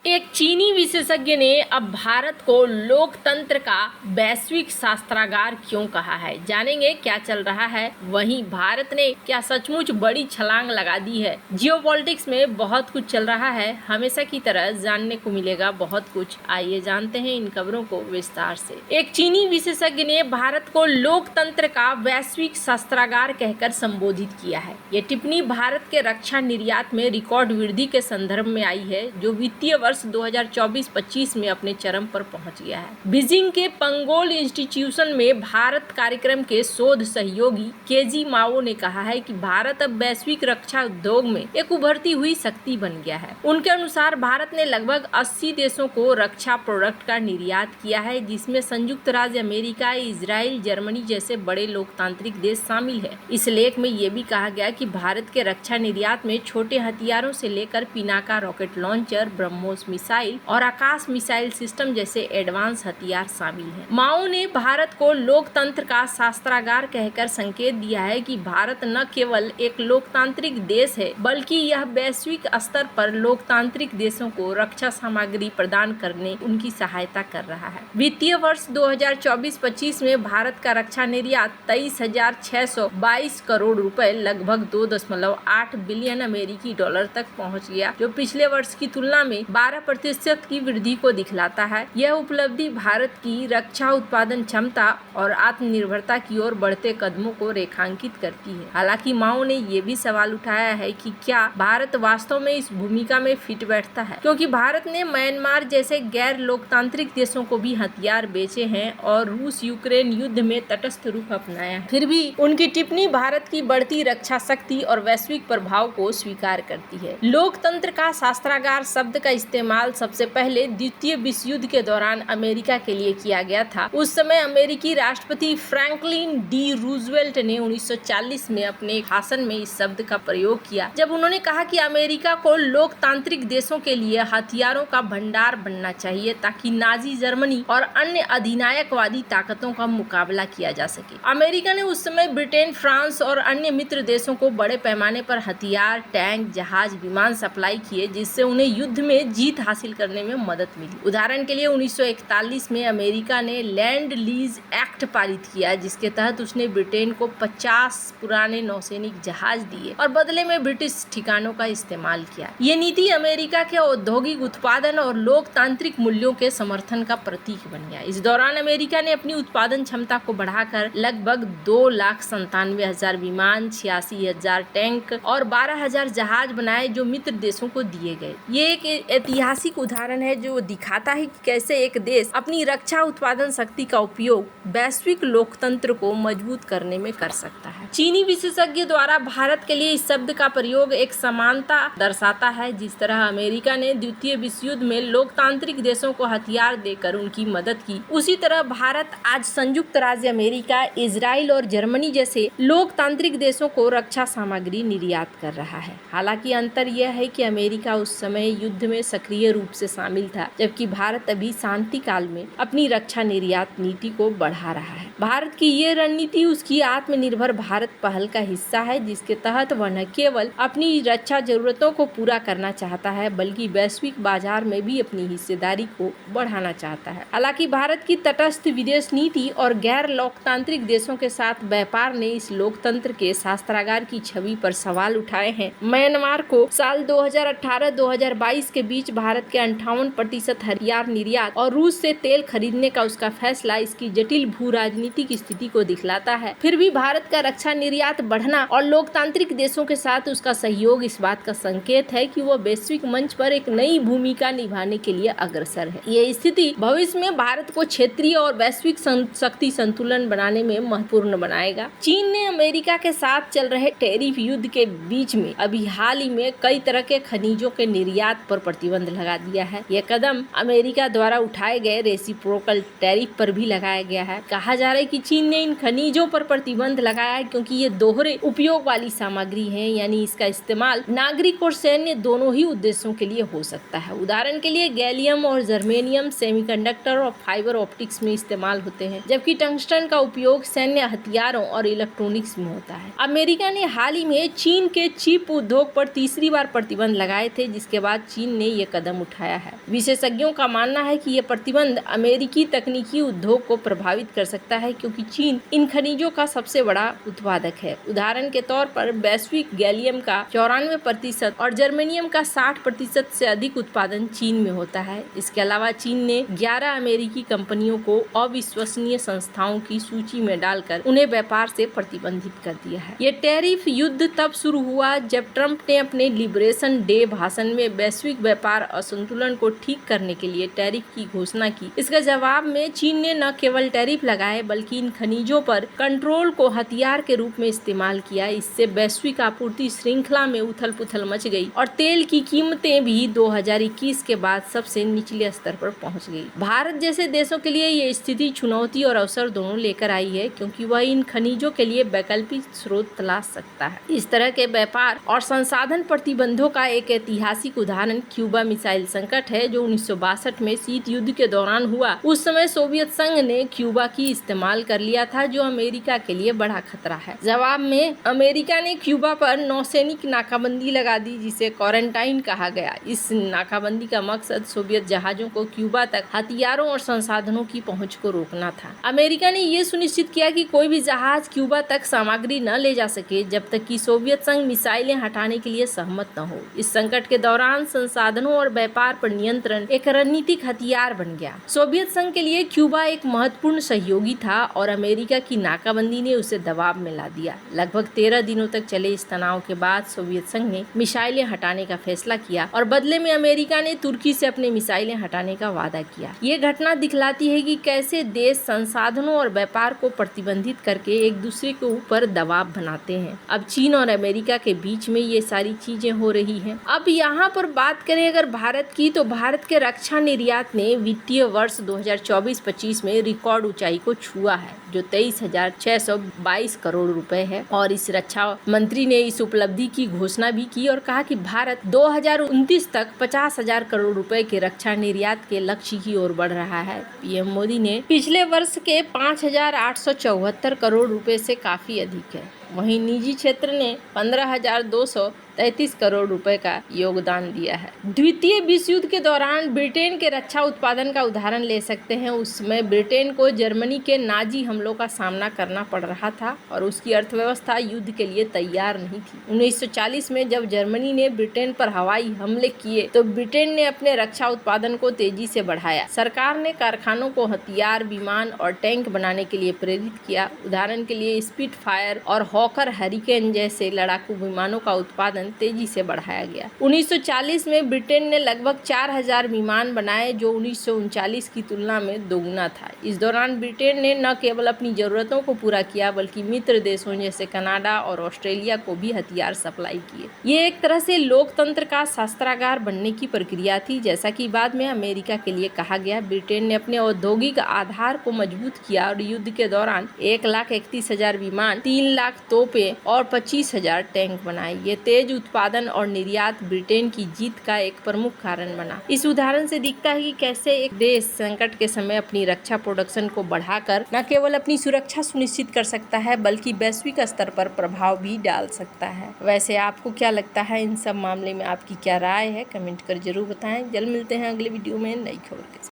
एक चीनी विशेषज्ञ ने अब भारत को लोकतंत्र का वैश्विक शस्त्रागार क्यों कहा है। जानेंगे क्या चल रहा है। वहीं भारत ने क्या सचमुच बड़ी छलांग लगा दी है। जियोपॉलिटिक्स में बहुत कुछ चल रहा है, हमेशा की तरह जानने को मिलेगा बहुत कुछ। आइए जानते हैं इन खबरों को विस्तार से। एक चीनी विशेषज्ञ ने भारत को लोकतंत्र का वैश्विक शस्त्रागार कहकर संबोधित किया है। ये टिप्पणी भारत के रक्षा निर्यात में रिकॉर्ड वृद्धि के संदर्भ में आई है, जो वित्तीय वर्ष 2024-25 में अपने चरम पर पहुंच गया है। बीजिंग के पंगोल इंस्टीट्यूशन में भारत कार्यक्रम के शोध सहयोगी केजी माओ ने कहा है कि भारत अब वैश्विक रक्षा उद्योग में एक उभरती हुई शक्ति बन गया है। उनके अनुसार भारत ने लगभग 80 देशों को रक्षा प्रोडक्ट का निर्यात किया है, जिसमें संयुक्त राज्य अमेरिका, इजराइल, जर्मनी जैसे बड़े लोकतांत्रिक देश शामिल है। इस लेख में ये भी कहा गया कि भारत के रक्षा निर्यात में छोटे हथियारों से लेकर Pinaka rocket launcher, BrahMos missile और आकाश मिसाइल सिस्टम जैसे एडवांस हथियार शामिल हैं। माओ ने भारत को लोकतंत्र का शस्त्रागार कहकर संकेत दिया है कि भारत न केवल एक लोकतांत्रिक देश है, बल्कि यह वैश्विक स्तर पर लोकतांत्रिक देशों को रक्षा सामग्री प्रदान करने उनकी सहायता कर रहा है। वित्तीय वर्ष 2024-25 में भारत का रक्षा निर्यात 23,622 करोड़ रुपए, लगभग 2.8 बिलियन अमेरिकी डॉलर तक पहुंच गया, जो पिछले वर्ष की तुलना में 12% की वृद्धि को दिखलाता है। यह उपलब्धि भारत की रक्षा उत्पादन क्षमता और आत्मनिर्भरता की ओर बढ़ते कदमों को रेखांकित करती है। हालांकि माओ ने यह भी सवाल उठाया है कि क्या भारत वास्तव में इस भूमिका में फिट बैठता है, क्योंकि भारत ने म्यांमार जैसे गैर लोकतांत्रिक देशों को भी हथियार बेचे हैं और रूस यूक्रेन युद्ध में तटस्थ रुख अपनाया है। फिर भी उनकी टिप्पणी भारत की बढ़ती रक्षा शक्ति और वैश्विक प्रभाव को स्वीकार करती है। लोकतंत्र का शस्त्रागार शब्द का इस्तेमाल सबसे पहले द्वितीय विश्व युद्ध के दौरान अमेरिका के लिए किया गया था। उस समय अमेरिकी राष्ट्रपति फ्रैंकलिन डी रूजवेल्ट ने 1940 में अपने भाषण में इस शब्द का प्रयोग किया, जब उन्होंने कहा कि अमेरिका को लोकतांत्रिक देशों के लिए हथियारों का भंडार बनना चाहिए, ताकि नाजी जर्मनी और अन्य अधिनायकवादी ताकतों का मुकाबला किया जा सके। अमेरिका ने उस समय ब्रिटेन, फ्रांस और अन्य मित्र देशों को बड़े पैमाने पर हथियार, टैंक, जहाज, विमान सप्लाई किए, जिससे उन्हें युद्ध में जीत हासिल करने में मदद मिली। उदाहरण के लिए 1941 में अमेरिका ने लैंड लीज एक्ट पारित किया, जिसके तहत उसने ब्रिटेन को 50 पुराने नौसैनिक जहाज दिए और बदले में ब्रिटिश ठिकानों का इस्तेमाल किया। ये नीति अमेरिका के औद्योगिक उत्पादन और लोकतांत्रिक मूल्यों के समर्थन का प्रतीक बन गया। इस दौरान अमेरिका ने अपनी उत्पादन क्षमता को बढ़ाकर लगभग 2,97,000 विमान, 86,000 टैंक और 12,000 जहाज बनाए, जो मित्र देशों को दिए गए। ये एक ऐतिहासिक उदाहरण है जो दिखाता है कि कैसे एक देश अपनी रक्षा उत्पादन शक्ति का उपयोग वैश्विक लोकतंत्र को मजबूत करने में कर सकता है। चीनी विशेषज्ञ द्वारा भारत के लिए इस शब्द का प्रयोग एक समानता दर्शाता है। जिस तरह अमेरिका ने द्वितीय विश्व युद्ध में लोकतांत्रिक देशों को हथियार देकर उनकी मदद की, उसी तरह भारत आज संयुक्त राज्य अमेरिका, इजराइल और जर्मनी जैसे लोकतांत्रिक देशों को रक्षा सामग्री निर्यात कर रहा है। हालांकि अंतर यह है कि अमेरिका उस समय युद्ध में सक्रिय रूप से शामिल था, जबकि भारत अभी शांति काल में अपनी रक्षा निर्यात नीति को बढ़ा रहा है। भारत की ये रणनीति उसकी आत्मनिर्भर भारत पहल का हिस्सा है, जिसके तहत वह न केवल अपनी रक्षा जरूरतों को पूरा करना चाहता है, बल्कि वैश्विक बाजार में भी अपनी हिस्सेदारी को बढ़ाना चाहता है। हालांकि भारत की तटस्थ विदेश नीति और गैर लोकतांत्रिक देशों के साथ व्यापार ने इस लोकतंत्र के शस्त्रागार की छवि पर सवाल उठाए हैं। म्यांमार को साल 2018-2022 के बीच भारत के 58% हथियार निर्यात और रूस से तेल खरीदने का उसका फैसला इसकी जटिल भू राजनीतिक स्थिति को दिखलाता है। फिर भी भारत का रक्षा निर्यात बढ़ना और लोकतांत्रिक देशों के साथ उसका सहयोग इस बात का संकेत है कि वह वैश्विक मंच पर एक नई भूमिका निभाने के लिए अग्रसर है। ये स्थिति भविष्य में भारत को क्षेत्रीय और वैश्विक शक्ति संतुलन बनाने में महत्वपूर्ण बनाएगा। चीन ने अमेरिका के साथ चल रहे टैरिफ युद्ध के बीच में अभी हाल ही में कई तरह के खनिजों के निर्यात पर प्रतिबंध लगा दिया है। यह कदम अमेरिका द्वारा उठाए गए रेसिप्रोकल टैरिफ पर भी लगाया गया है। कहा जा रहा है कि चीन ने इन खनिजों पर प्रतिबंध लगाया है क्योंकि ये दोहरे उपयोग वाली सामग्री है, यानी इसका इस्तेमाल नागरिक और सैन्य दोनों ही उद्देश्यों के लिए हो सकता है। उदाहरण के लिए गैलियम और जर्मेनियम सेमीकंडक्टर और फाइबर ऑप्टिक्स में इस्तेमाल होते हैं, जबकि टंगस्टन का उपयोग सैन्य हथियारों और इलेक्ट्रॉनिक्स में होता है। अमेरिका ने हाल ही में चीन के चिप उद्योग पर तीसरी बार प्रतिबंध लगाए थे, जिसके बाद चीन ने यह कदम उठाया है। विशेषज्ञों का मानना है कि ये प्रतिबंध अमेरिकी तकनीकी उद्योग को प्रभावित कर सकता है, क्योंकि चीन इन खनिजों का सबसे बड़ा उत्पादक है। उदाहरण के तौर पर वैश्विक गैलियम का 94% और जर्मेनियम का 60% से अधिक उत्पादन चीन में होता है। इसके अलावा चीन ने 11 अमेरिकी कंपनियों को अविश्वसनीय संस्थाओं की सूची में डालकर उन्हें व्यापार से प्रतिबंधित कर दिया है। ये टैरिफ युद्ध तब शुरू हुआ जब ट्रंप ने अपने लिबरेशन डे भाषण में वैश्विक व्यापार असंतुलन को ठीक करने के लिए टैरिफ की घोषणा की। इसके जवाब में चीन ने न केवल टैरिफ लगाए बल्कि इन खनिजों पर कंट्रोल को हथियार के रूप में इस्तेमाल किया। इससे वैश्विक आपूर्ति श्रृंखला में उथल-पुथल मच गई और तेल की कीमतें भी 2021 के बाद सबसे निचले स्तर पर पहुंच गई। भारत जैसे देशों के लिए ये स्थिति चुनौती और अवसर दोनों लेकर आई है, क्योंकि वह इन खनिजों के लिए वैकल्पिक स्रोत तलाश सकता है। इस तरह के व्यापार और संसाधन प्रतिबंधों का एक ऐतिहासिक उदाहरण क्यूबा मिसाइल संकट है, जो 1962 में शीत युद्ध के दौरान हुआ। उस समय सोवियत संघ ने क्यूबा की इस्तेमाल कर लिया था, जो अमेरिका के लिए बड़ा खतरा है। जवाब में अमेरिका ने क्यूबा पर नौसैनिक नाकाबंदी लगा दी, जिसे क्वारंटाइन कहा गया। इस नाकाबंदी का मकसद सोवियत जहाजों को क्यूबा तक हथियारों और संसाधनों की पहुंच को रोकना था। अमेरिका ने ये सुनिश्चित किया कि कोई भी जहाज क्यूबा तक सामग्री न ले जा सके जब तक कि सोवियत संघ मिसाइलें हटाने के लिए सहमत न हो। इस संकट के दौरान संसाधनों और व्यापार पर नियंत्रण एक रणनीतिक हथियार बन गया। सोवियत संघ के लिए क्यूबा एक महत्वपूर्ण सहयोगी था और अमेरिका की नाकाबंदी ने उसे दबाव में ला दिया। लगभग 13 दिनों तक चले इस तनाव के बाद सोवियत संघ ने मिसाइलें हटाने का फैसला किया और बदले में अमेरिका ने तुर्की से अपनी मिसाइलें हटाने का वादा किया। ये घटना दिखलाती है कि कैसे देश संसाधनों और व्यापार को प्रतिबंधित करके एक दूसरे के ऊपर दबाव बनाते हैं। अब चीन और अमेरिका के बीच में ये सारी चीजें हो रही हैं। अब यहाँ पर बात करें अगर भारत की, तो भारत के रक्षा निर्यात ने वित्तीय वर्ष 2024-25 में रिकॉर्ड ऊंचाई को छुआ है, जो 23,622 करोड़ रुपए है। और इस रक्षा मंत्री ने इस उपलब्धि की घोषणा भी की और कहा कि भारत 2029 तक 50,000 करोड़ रुपए के रक्षा निर्यात के लक्ष्य की ओर बढ़ रहा है। पीएम मोदी ने पिछले वर्ष के 5,874 करोड़ रुपए से काफी अधिक है। वहीं निजी क्षेत्र ने 15,233 करोड़ रुपए का योगदान दिया है। द्वितीय विश्व युद्ध के दौरान ब्रिटेन के रक्षा उत्पादन का उदाहरण ले सकते हैं। उसमें ब्रिटेन को जर्मनी के नाजी हमलों का सामना करना पड़ रहा था और उसकी अर्थव्यवस्था युद्ध के लिए तैयार नहीं थी। 1940 में जब जर्मनी ने ब्रिटेन पर हवाई हमले किए तो ब्रिटेन ने अपने रक्षा उत्पादन को तेजी से बढ़ाया। सरकार ने कारखानों को हथियार, विमान और टैंक बनाने के लिए प्रेरित किया। उदाहरण के लिए स्पिटफायर और हॉकर हरिकेन जैसे लड़ाकू विमानों का उत्पादन तेजी से बढ़ाया गया। 1940 में ब्रिटेन ने लगभग 4,000 विमान बनाए, जो 1939 की तुलना में दोगुना था। इस दौरान ब्रिटेन ने न केवल अपनी जरूरतों को पूरा किया बल्कि मित्र देशों जैसे कनाडा और ऑस्ट्रेलिया को भी हथियार सप्लाई किए। ये एक तरह से लोकतंत्र का शस्त्रागार बनने की प्रक्रिया थी। जैसा कि बाद में अमेरिका के लिए कहा गया, ब्रिटेन ने अपने औद्योगिक आधार को मजबूत किया और युद्ध के दौरान 1,31,000 विमान, 3 लाख तोपें और 25,000 टैंक बनाए। ये तेज उत्पादन और निर्यात ब्रिटेन की जीत का एक प्रमुख कारण बना। इस उदाहरण से दिखता है कि कैसे एक देश संकट के समय अपनी रक्षा प्रोडक्शन को बढ़ाकर न केवल अपनी सुरक्षा सुनिश्चित कर सकता है बल्कि वैश्विक स्तर पर प्रभाव भी डाल सकता है। वैसे आपको क्या लगता है इन सब मामले में, आपकी क्या राय है? कमेंट कर जरूर बताएं। जल्द मिलते हैं अगले वीडियो में नई खबर के साथ।